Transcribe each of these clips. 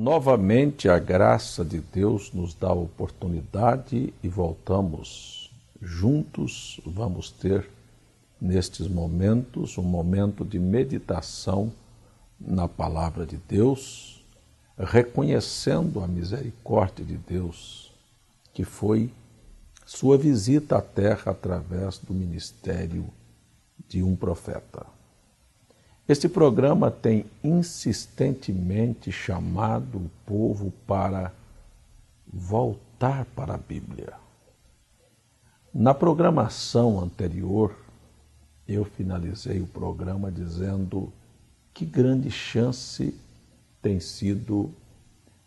Novamente, a graça de Deus nos dá a oportunidade e voltamos juntos. Vamos ter, nestes momentos, um momento de meditação na palavra de Deus, reconhecendo a misericórdia de Deus, que foi sua visita à terra através do ministério de um profeta. Este programa tem insistentemente chamado o povo para voltar para a Bíblia. Na programação anterior, eu finalizei o programa dizendo que grande chance tem sido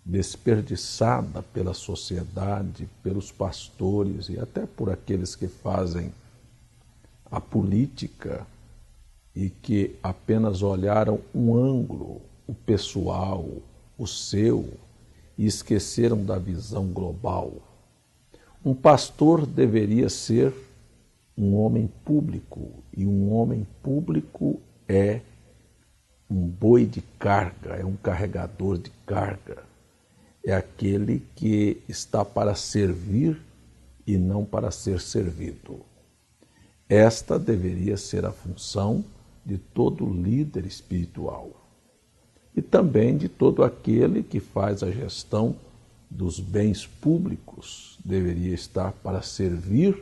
desperdiçada pela sociedade, pelos pastores e até por aqueles que fazem a política e que apenas olharam um ângulo, o pessoal, o seu, e esqueceram da visão global. Um pastor deveria ser um homem público, e um homem público é um boi de carga, é um carregador de carga. É aquele que está para servir e não para ser servido. Esta deveria ser a função de todo líder espiritual e também de todo aquele que faz a gestão dos bens públicos. Deveria estar para servir,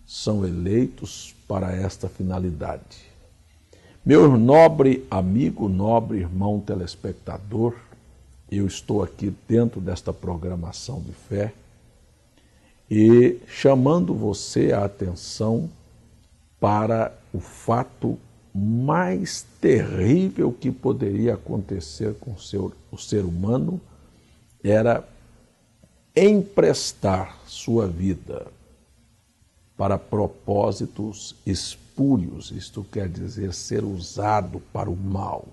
são eleitos para esta finalidade. Meu nobre amigo, nobre irmão telespectador, eu estou aqui dentro desta programação de fé e chamando você a atenção para o fato mais terrível que poderia acontecer com o ser humano, era emprestar sua vida para propósitos espúrios, isto quer dizer ser usado para o mal.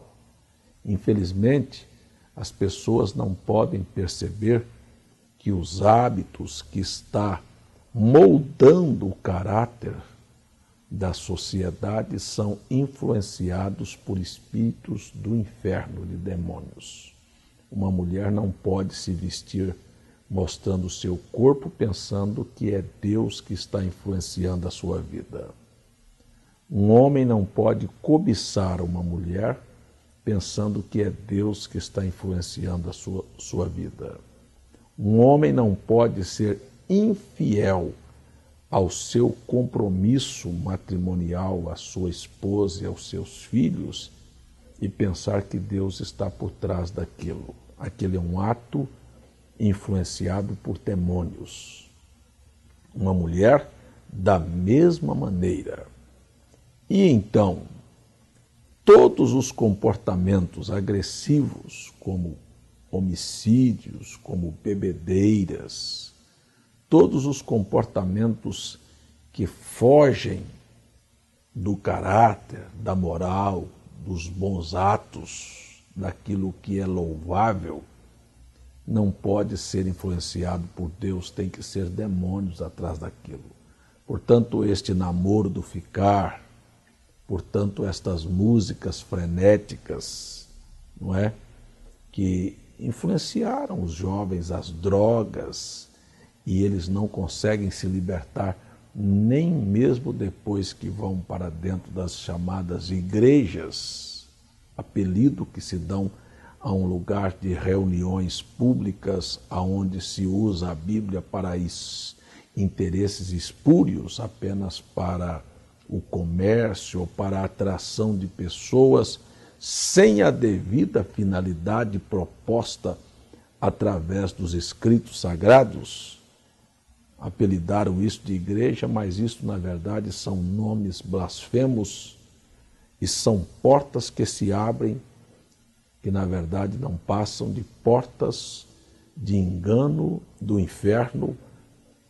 Infelizmente, as pessoas não podem perceber que os hábitos que está moldando o caráter da sociedade são influenciados por espíritos do inferno, de demônios. Uma mulher não pode se vestir mostrando o seu corpo pensando que é Deus que está influenciando a sua vida. Um homem não pode cobiçar uma mulher pensando que é Deus que está influenciando a sua vida. Um homem não pode ser infiel ao seu compromisso matrimonial, à sua esposa e aos seus filhos, e pensar que Deus está por trás daquilo. Aquele é um ato influenciado por demônios. Uma mulher, da mesma maneira. E então, todos os comportamentos agressivos, como homicídios, como bebedeiras, todos os comportamentos que fogem do caráter, da moral, dos bons atos, daquilo que é louvável, não pode ser influenciado por Deus, tem que ser demônios atrás daquilo. Portanto, este namoro do ficar, portanto, estas músicas frenéticas, não é? Que influenciaram os jovens às drogas, e eles não conseguem se libertar nem mesmo depois que vão para dentro das chamadas igrejas, apelido que se dão a um lugar de reuniões públicas onde se usa a Bíblia para interesses espúrios, apenas para o comércio ou para a atração de pessoas, sem a devida finalidade proposta através dos escritos sagrados. Apelidaram isso de igreja, mas isso na verdade são nomes blasfemos e são portas que se abrem, que na verdade não passam de portas de engano do inferno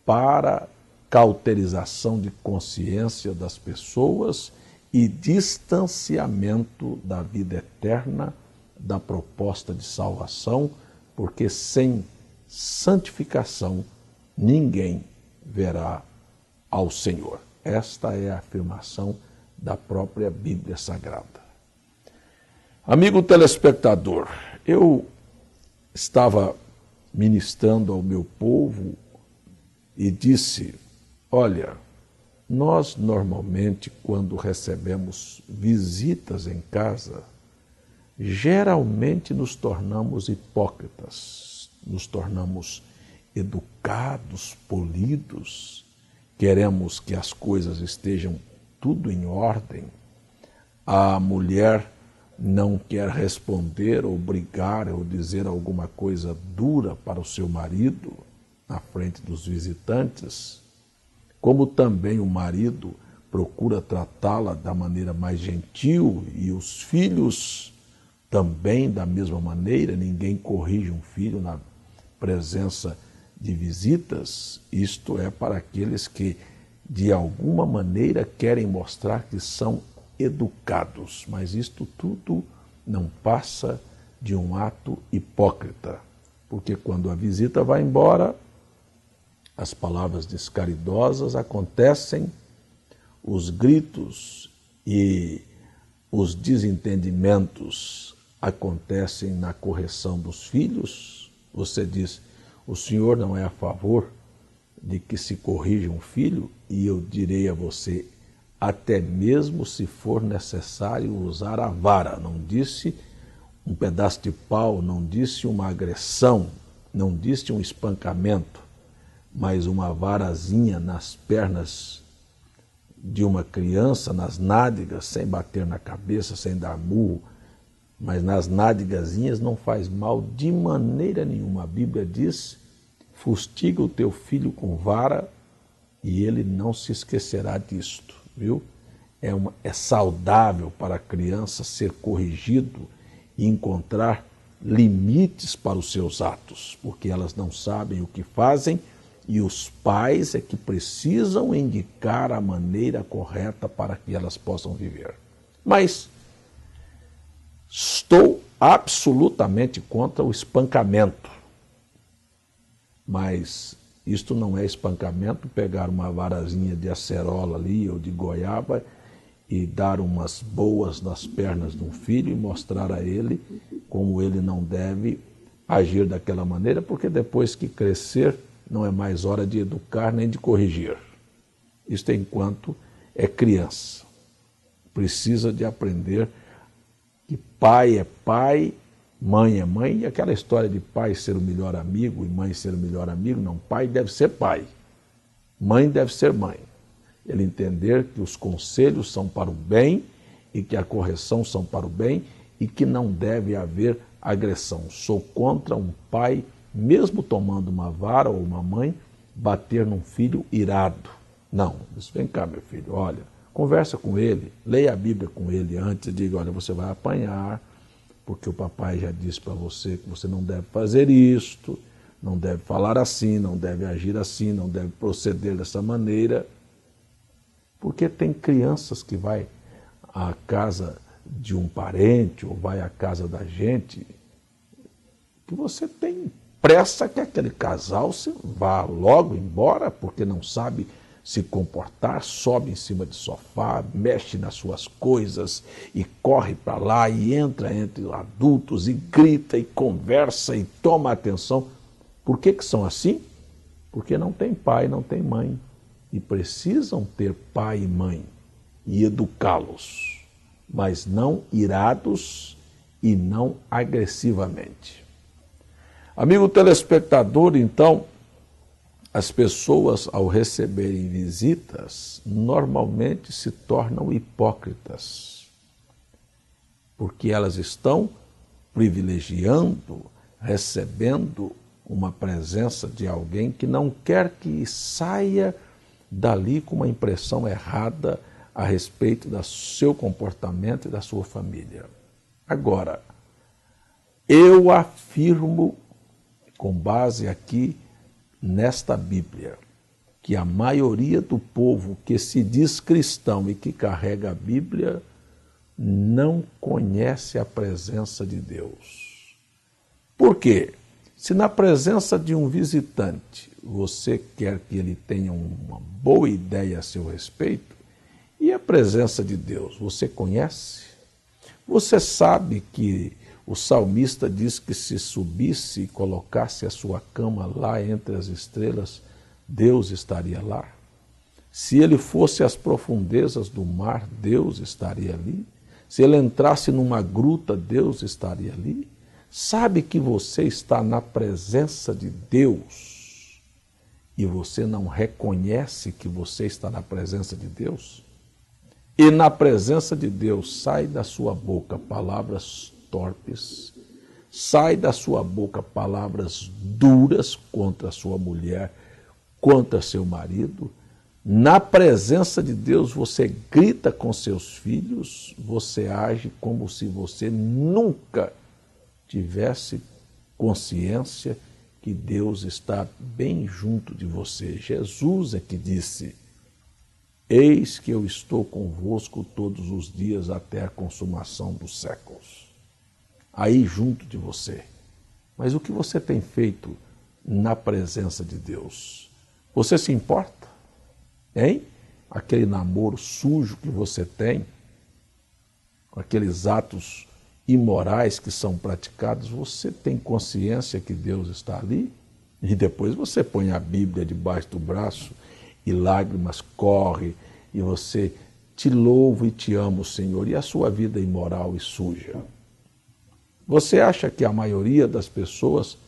para cauterização de consciência das pessoas e distanciamento da vida eterna, da proposta de salvação, porque sem santificação ninguém verá ao Senhor. Esta é a afirmação da própria Bíblia Sagrada. Amigo telespectador, eu estava ministrando ao meu povo e disse: olha, nós normalmente, quando recebemos visitas em casa, geralmente nos tornamos hipócritas, nos tornamos educados, polidos, queremos que as coisas estejam tudo em ordem. A mulher não quer responder ou brigar ou dizer alguma coisa dura para o seu marido na frente dos visitantes, como também o marido procura tratá-la da maneira mais gentil e os filhos também da mesma maneira. Ninguém corrige um filho na presença de visitas. Isto é para aqueles que de alguma maneira querem mostrar que são educados, mas isto tudo não passa de um ato hipócrita, porque quando a visita vai embora, as palavras descaridosas acontecem, os gritos e os desentendimentos acontecem na correção dos filhos. Você diz: o senhor não é a favor de que se corrija um filho? E eu direi a você: até mesmo se for necessário usar a vara. Não disse um pedaço de pau, não disse uma agressão, não disse um espancamento, mas uma varazinha nas pernas de uma criança, nas nádegas, sem bater na cabeça, sem dar murro, mas nas nádegazinhas não faz mal de maneira nenhuma. A Bíblia diz: fustiga o teu filho com vara e ele não se esquecerá disto, viu? É saudável para a criança ser corrigido e encontrar limites para os seus atos, porque elas não sabem o que fazem e os pais é que precisam indicar a maneira correta para que elas possam viver. Mas estou absolutamente contra o espancamento. Mas isto não é espancamento, pegar uma varazinha de acerola ali ou de goiaba e dar umas boas nas pernas de um filho e mostrar a ele como ele não deve agir daquela maneira, porque depois que crescer não é mais hora de educar nem de corrigir. Isto é enquanto é criança. Precisa de aprender que pai é pai, mãe é mãe, e aquela história de pai ser o melhor amigo e mãe ser o melhor amigo, não, pai deve ser pai, mãe deve ser mãe. Ele entender que os conselhos são para o bem e que a correção são para o bem e que não deve haver agressão. Sou contra um pai, mesmo tomando uma vara ou uma mãe, bater num filho irado. Não, diz: vem cá, meu filho, olha, conversa com ele, leia a Bíblia com ele antes e diga: olha, você vai apanhar, porque o papai já disse para você que você não deve fazer isto, não deve falar assim, não deve agir assim, não deve proceder dessa maneira. Porque tem crianças que vai à casa de um parente ou vai à casa da gente, que você tem pressa que aquele casal se vá logo embora, porque não sabe se comportar, sobe em cima de sofá, mexe nas suas coisas e corre para lá e entra entre adultos e grita e conversa e toma atenção. Por que são assim? Porque não tem pai, não tem mãe. E precisam ter pai e mãe e educá-los, mas não irados e não agressivamente. Amigo telespectador, então, as pessoas, ao receberem visitas, normalmente se tornam hipócritas, porque elas estão privilegiando, recebendo uma presença de alguém que não quer que saia dali com uma impressão errada a respeito do seu comportamento e da sua família. Agora, eu afirmo, com base aqui nesta Bíblia, que a maioria do povo que se diz cristão e que carrega a Bíblia não conhece a presença de Deus. Por quê? Se na presença de um visitante você quer que ele tenha uma boa ideia a seu respeito, e a presença de Deus você conhece? Você sabe que O salmista diz que se subisse e colocasse a sua cama lá entre as estrelas, Deus estaria lá. Se ele fosse às profundezas do mar, Deus estaria ali. Se ele entrasse numa gruta, Deus estaria ali. Sabe que você está na presença de Deus e você não reconhece que você está na presença de Deus? E na presença de Deus sai da sua boca palavras torpes, sai da sua boca palavras duras contra a sua mulher, contra seu marido. Na presença de Deus você grita com seus filhos, você age como se você nunca tivesse consciência que Deus está bem junto de você. Jesus é que disse: eis que eu estou convosco todos os dias até a consumação dos séculos. Aí junto de você. Mas o que você tem feito na presença de Deus? Você se importa? Hein? Aquele namoro sujo que você tem, com aqueles atos imorais que são praticados, você tem consciência que Deus está ali? E depois você põe a Bíblia debaixo do braço e lágrimas correm e você te louva e te ama o Senhor, e a sua vida imoral e suja. Você acha que a maioria das pessoas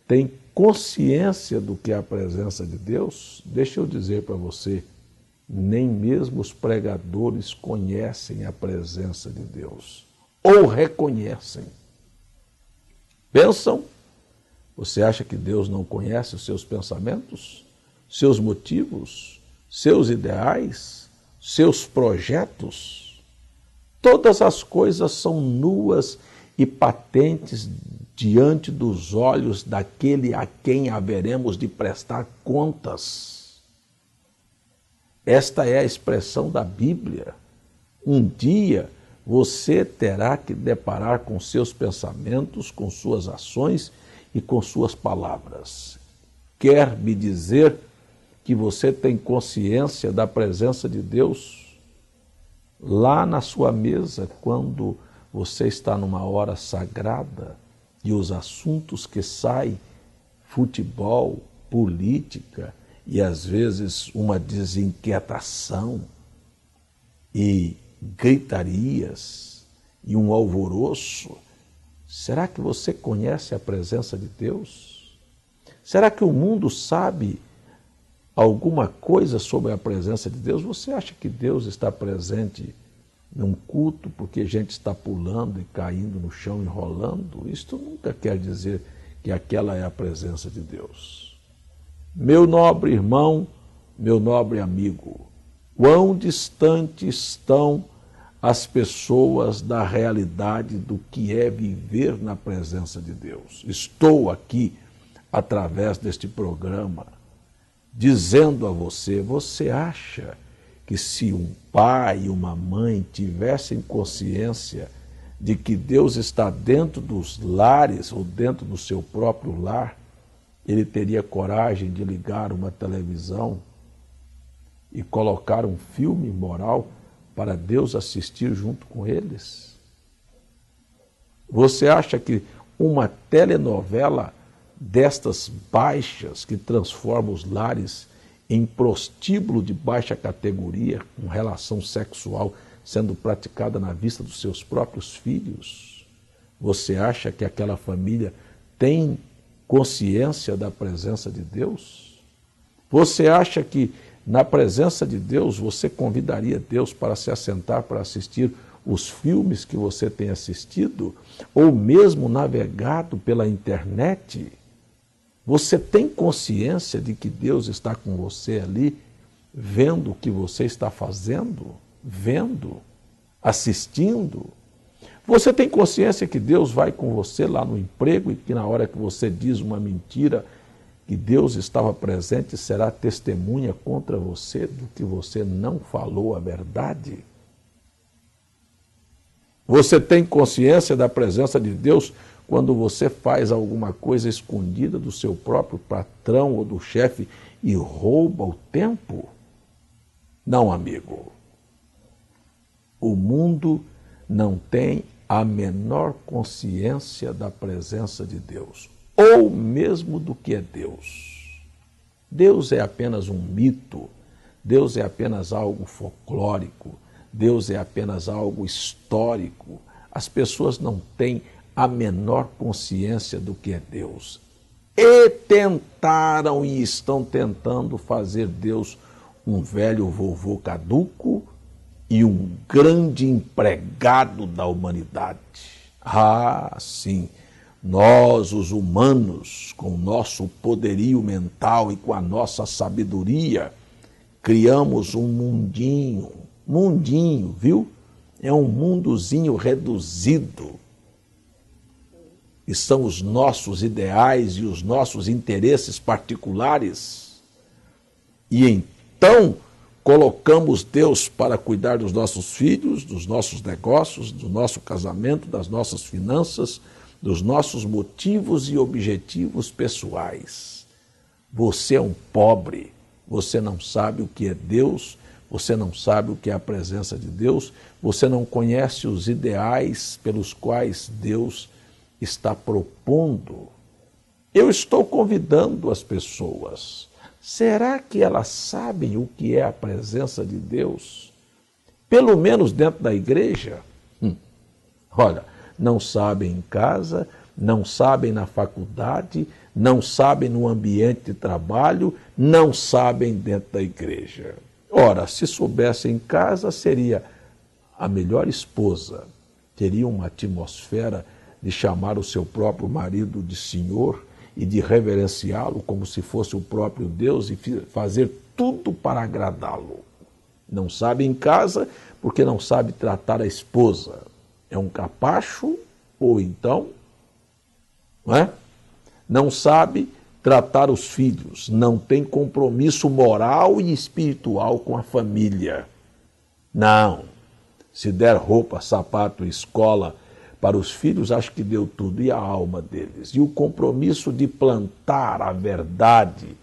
tem consciência do que é a presença de Deus? Deixa eu dizer para você, nem mesmo os pregadores conhecem a presença de Deus, ou reconhecem. Pensam? Você acha que Deus não conhece os seus pensamentos, seus motivos, seus ideais, seus projetos? Todas as coisas são nuas e patentes diante dos olhos daquele a quem haveremos de prestar contas. Esta é a expressão da Bíblia. Um dia você terá que deparar com seus pensamentos, com suas ações e com suas palavras. Quer me dizer que você tem consciência da presença de Deus lá na sua mesa, quando você está numa hora sagrada e os assuntos que saem, futebol, política e às vezes uma desinquietação e gritarias e um alvoroço? Será que você conhece a presença de Deus? Será que o mundo sabe alguma coisa sobre a presença de Deus? Você acha que Deus está presente num culto porque a gente está pulando e caindo no chão e rolando? Isto nunca quer dizer que aquela é a presença de Deus. Meu nobre irmão, meu nobre amigo, quão distante estão as pessoas da realidade do que é viver na presença de Deus. Estou aqui, através deste programa, dizendo a você, você acha que se um pai e uma mãe tivessem consciência de que Deus está dentro dos lares ou dentro do seu próprio lar, ele teria coragem de ligar uma televisão e colocar um filme moral para Deus assistir junto com eles? Você acha que uma telenovela destas baixas, que transforma os lares em prostíbulo de baixa categoria, com relação sexual sendo praticada na vista dos seus próprios filhos, você acha que aquela família tem consciência da presença de Deus? Você acha que na presença de Deus você convidaria Deus para se assentar para assistir os filmes que você tem assistido, ou mesmo navegado pela internet? Você tem consciência de que Deus está com você ali, vendo o que você está fazendo, vendo, assistindo? Você tem consciência que Deus vai com você lá no emprego e que na hora que você diz uma mentira, que Deus estava presente e será testemunha contra você do que você não falou a verdade? Você tem consciência da presença de Deus quando você faz alguma coisa escondida do seu próprio patrão ou do chefe e rouba o tempo? Não, amigo. O mundo não tem a menor consciência da presença de Deus, ou mesmo do que é Deus. Deus é apenas um mito, Deus é apenas algo folclórico, Deus é apenas algo histórico. As pessoas não têm a menor consciência do que é Deus. E tentaram e estão tentando fazer Deus um velho vovô caduco e um grande empregado da humanidade. Ah, sim, nós, os humanos, com o nosso poderio mental e com a nossa sabedoria, criamos um mundinho, viu? É um mundozinho reduzido. E são os nossos ideais e os nossos interesses particulares. E então colocamos Deus para cuidar dos nossos filhos, dos nossos negócios, do nosso casamento, das nossas finanças, dos nossos motivos e objetivos pessoais. Você é um pobre, você não sabe o que é Deus, você não sabe o que é a presença de Deus, você não conhece os ideais pelos quais Deus está propondo. Eu estou convidando as pessoas. Será que elas sabem o que é a presença de Deus? Pelo menos dentro da igreja? Olha, não sabem em casa, não sabem na faculdade, não sabem no ambiente de trabalho, não sabem dentro da igreja. Ora, se soubessem em casa, seria a melhor esposa, teria uma atmosfera de chamar o seu próprio marido de senhor e de reverenciá-lo como se fosse o próprio Deus e fazer tudo para agradá-lo. Não sabe em casa porque não sabe tratar a esposa. É um capacho ou então, não sabe tratar os filhos, não tem compromisso moral e espiritual com a família. Não. Se der roupa, sapato, escola para os filhos, acho que deu tudo, e a alma deles. E o compromisso de plantar a verdade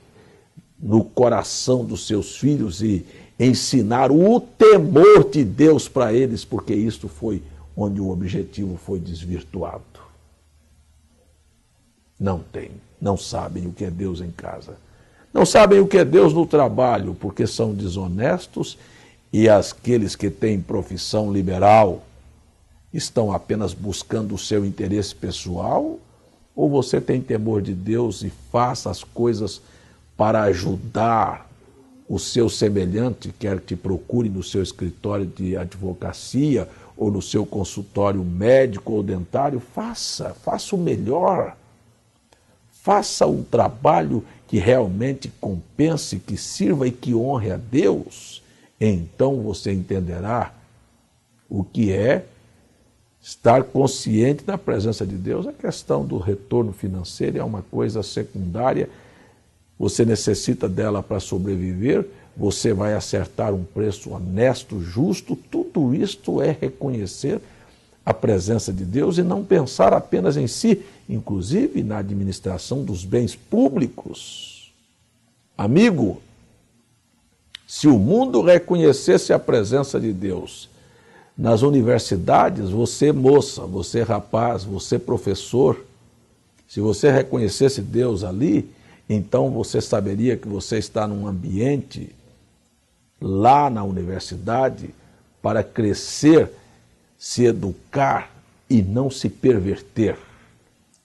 no coração dos seus filhos e ensinar o temor de Deus para eles, porque isto foi onde o objetivo foi desvirtuado. Não tem, não sabem o que é Deus em casa. Não sabem o que é Deus no trabalho, porque são desonestos e aqueles que têm profissão liberal estão apenas buscando o seu interesse pessoal? Ou você tem temor de Deus e faça as coisas para ajudar o seu semelhante, quer te procure no seu escritório de advocacia ou no seu consultório médico ou dentário? Faça o melhor. Faça um trabalho que realmente compense, que sirva e que honre a Deus. Então você entenderá o que é estar consciente da presença de Deus. A questão do retorno financeiro é uma coisa secundária. Você necessita dela para sobreviver, você vai acertar um preço honesto, justo. Tudo isto é reconhecer a presença de Deus e não pensar apenas em si, inclusive na administração dos bens públicos. Amigo, se o mundo reconhecesse a presença de Deus nas universidades, você moça, você rapaz, você professor, se você reconhecesse Deus ali, então você saberia que você está num ambiente lá na universidade para crescer, se educar e não se perverter.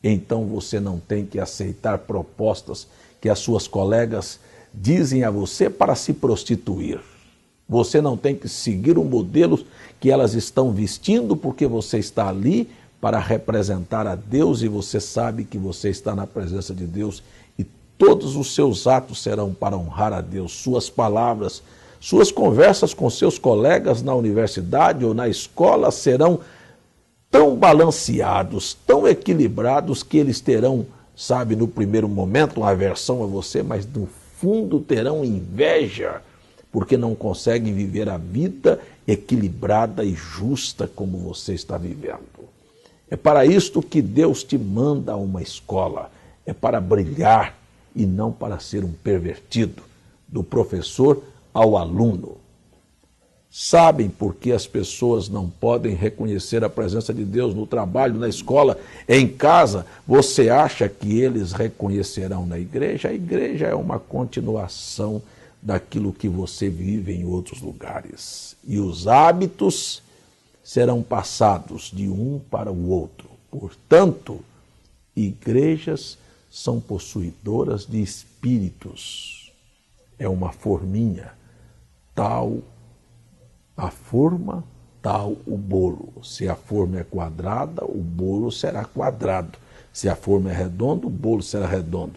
Então você não tem que aceitar propostas que as suas colegas dizem a você para se prostituir. Você não tem que seguir o modelo que elas estão vestindo, porque você está ali para representar a Deus e você sabe que você está na presença de Deus e todos os seus atos serão para honrar a Deus. Suas palavras, suas conversas com seus colegas na universidade ou na escola serão tão balanceados, tão equilibrados que eles terão, sabe, no primeiro momento uma aversão a você, mas no fundo terão inveja, porque não conseguem viver a vida equilibrada e justa como você está vivendo. É para isto que Deus te manda a uma escola, é para brilhar e não para ser um pervertido, do professor ao aluno. Sabem por que as pessoas não podem reconhecer a presença de Deus no trabalho, na escola, em casa? Você acha que eles reconhecerão na igreja? A igreja é uma continuação daquilo que você vive em outros lugares. E os hábitos serão passados de um para o outro. Portanto, igrejas são possuidoras de espíritos. É uma forminha, tal a forma, tal o bolo. Se a forma é quadrada, o bolo será quadrado. Se a forma é redonda, o bolo será redondo.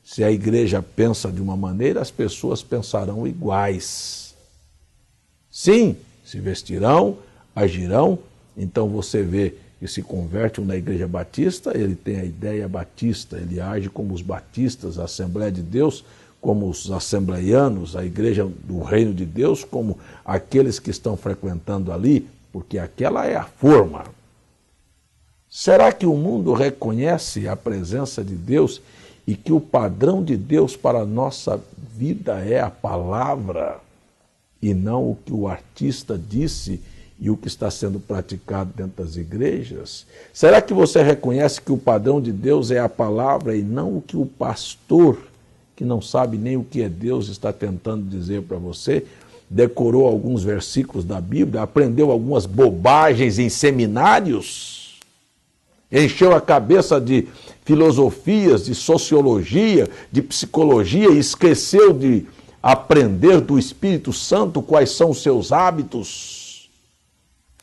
Se a igreja pensa de uma maneira, as pessoas pensarão iguais. Sim, se vestirão, agirão. Então você vê que se converte na igreja batista, ele tem a ideia batista, ele age como os batistas, a Assembleia de Deus, como os assembleianos, a igreja do reino de Deus, como aqueles que estão frequentando ali, porque aquela é a forma. Será que o mundo reconhece a presença de Deus e que o padrão de Deus para a nossa vida é a palavra e não o que o artista disse e o que está sendo praticado dentro das igrejas? Será que você reconhece que o padrão de Deus é a palavra e não o que o pastor, que não sabe nem o que é Deus, está tentando dizer para você? Decorou alguns versículos da Bíblia, aprendeu algumas bobagens em seminários, encheu a cabeça de filosofias, de sociologia, de psicologia e esqueceu de aprender do Espírito Santo quais são os seus hábitos,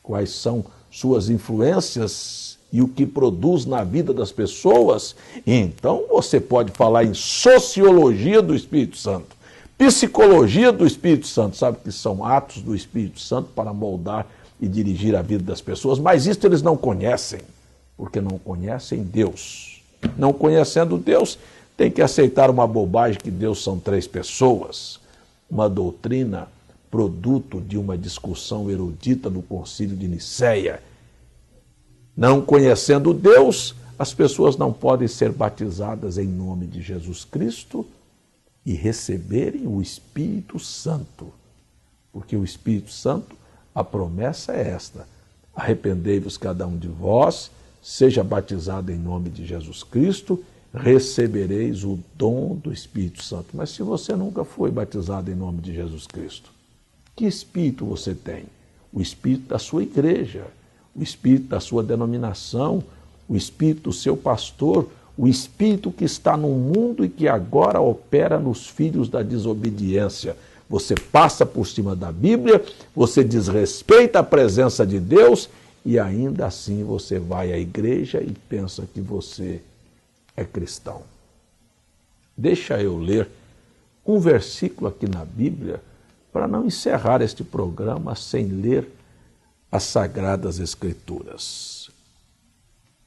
quais são suas influências e o que produz na vida das pessoas. Então você pode falar em sociologia do Espírito Santo, psicologia do Espírito Santo, sabe que são atos do Espírito Santo para moldar e dirigir a vida das pessoas, mas isso eles não conhecem, porque não conhecem Deus. Não conhecendo Deus, tem que aceitar uma bobagem que Deus são 3 pessoas, uma doutrina produto de uma discussão erudita no Concílio de Nicéia. Não conhecendo Deus, as pessoas não podem ser batizadas em nome de Jesus Cristo e receberem o Espírito Santo. Porque o Espírito Santo, a promessa é esta: arrependei-vos cada um de vós, seja batizado em nome de Jesus Cristo, recebereis o dom do Espírito Santo. Mas se você nunca foi batizado em nome de Jesus Cristo, que espírito você tem? O espírito da sua igreja, o espírito da sua denominação, o espírito do seu pastor, o espírito que está no mundo e que agora opera nos filhos da desobediência. Você passa por cima da Bíblia, você desrespeita a presença de Deus e ainda assim você vai à igreja e pensa que você é cristão. Deixa eu ler um versículo aqui na Bíblia para não encerrar este programa sem ler as Sagradas Escrituras.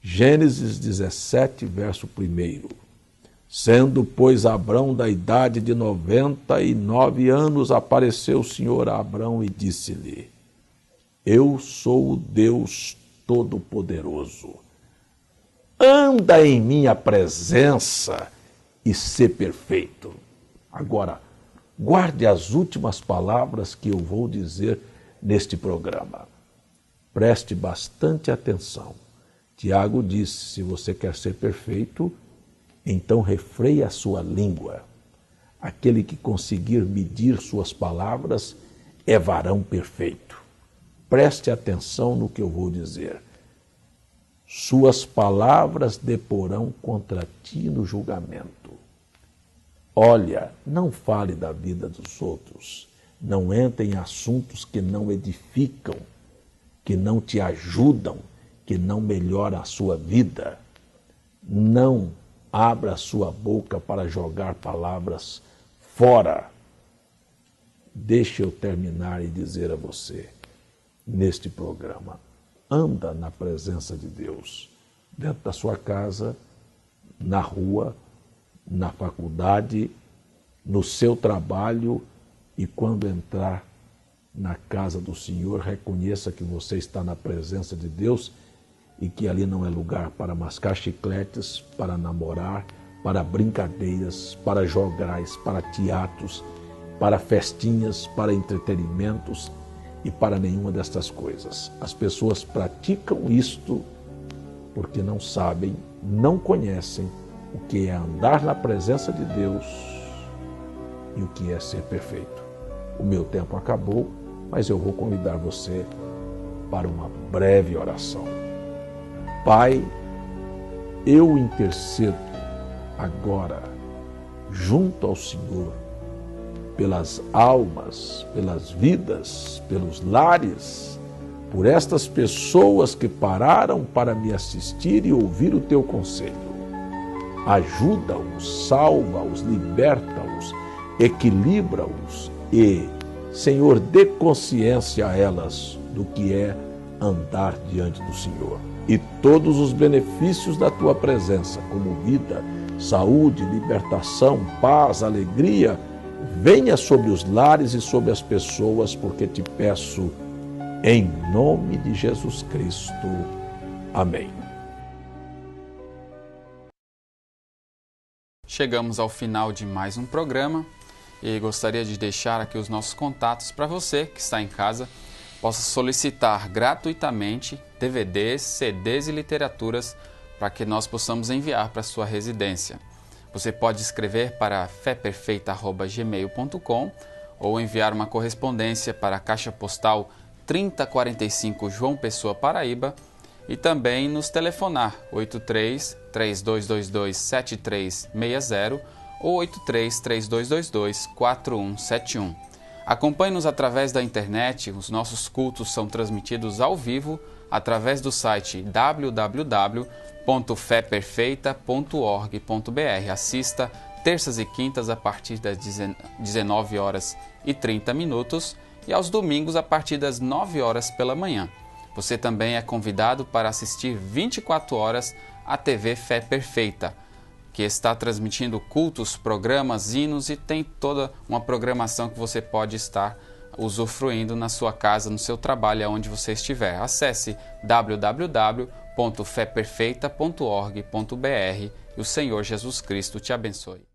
Gênesis 17, verso 1. Sendo, pois, Abrão da idade de 99 anos, apareceu o Senhor a Abrão e disse-lhe: Eu sou o Deus Todo-Poderoso. Anda em minha presença e sê perfeito. Agora, guarde as últimas palavras que eu vou dizer neste programa. Preste bastante atenção. Tiago disse: se você quer ser perfeito, então refreie a sua língua. Aquele que conseguir medir suas palavras é varão perfeito. Preste atenção no que eu vou dizer. Suas palavras deporão contra ti no julgamento. Olha, não fale da vida dos outros. Não entre em assuntos que não edificam, que não te ajudam, que não melhoram a sua vida. Não abra a sua boca para jogar palavras fora. Deixe eu terminar e dizer a você, neste programa, anda na presença de Deus, dentro da sua casa, na rua, na faculdade, no seu trabalho, e quando entrar na casa do Senhor, reconheça que você está na presença de Deus e que ali não é lugar para mascar chicletes, para namorar, para brincadeiras, para jograis, para teatros, para festinhas, para entretenimentos. e para nenhuma destas coisas. As pessoas praticam isto porque não sabem, não conhecem o que é andar na presença de Deus e o que é ser perfeito. O meu tempo acabou, mas eu vou convidar você para uma breve oração. Pai, eu intercedo agora junto ao Senhor pelas almas, pelas vidas, pelos lares, por estas pessoas que pararam para me assistir e ouvir o teu conselho. Ajuda-os, salva-os, liberta-os, equilibra-os e, Senhor, dê consciência a elas do que é andar diante do Senhor. E todos os benefícios da tua presença, como vida, saúde, libertação, paz, alegria, venha sobre os lares e sobre as pessoas, porque te peço em nome de Jesus Cristo. Amém. Chegamos ao final de mais um programa e gostaria de deixar aqui os nossos contatos para você que está em casa, possa solicitar gratuitamente DVDs, CDs e literaturas para que nós possamos enviar para a sua residência. Você pode escrever para feperfeita@gmail.com ou enviar uma correspondência para a Caixa Postal 3045 João Pessoa, Paraíba, e também nos telefonar 83-3222-7360 ou 83-3222-4171. Acompanhe-nos através da internet, os nossos cultos são transmitidos ao vivo através do site www.feperfeita.org.br. Assista terças e quintas a partir das 19h30 e aos domingos a partir das 9h pela manhã. Você também é convidado para assistir 24 horas a TV Fé Perfeita, que está transmitindo cultos, programas, hinos e tem toda uma programação que você pode estar usufruindo na sua casa, no seu trabalho, aonde você estiver. Acesse www.feperfeita.org.br e o Senhor Jesus Cristo te abençoe.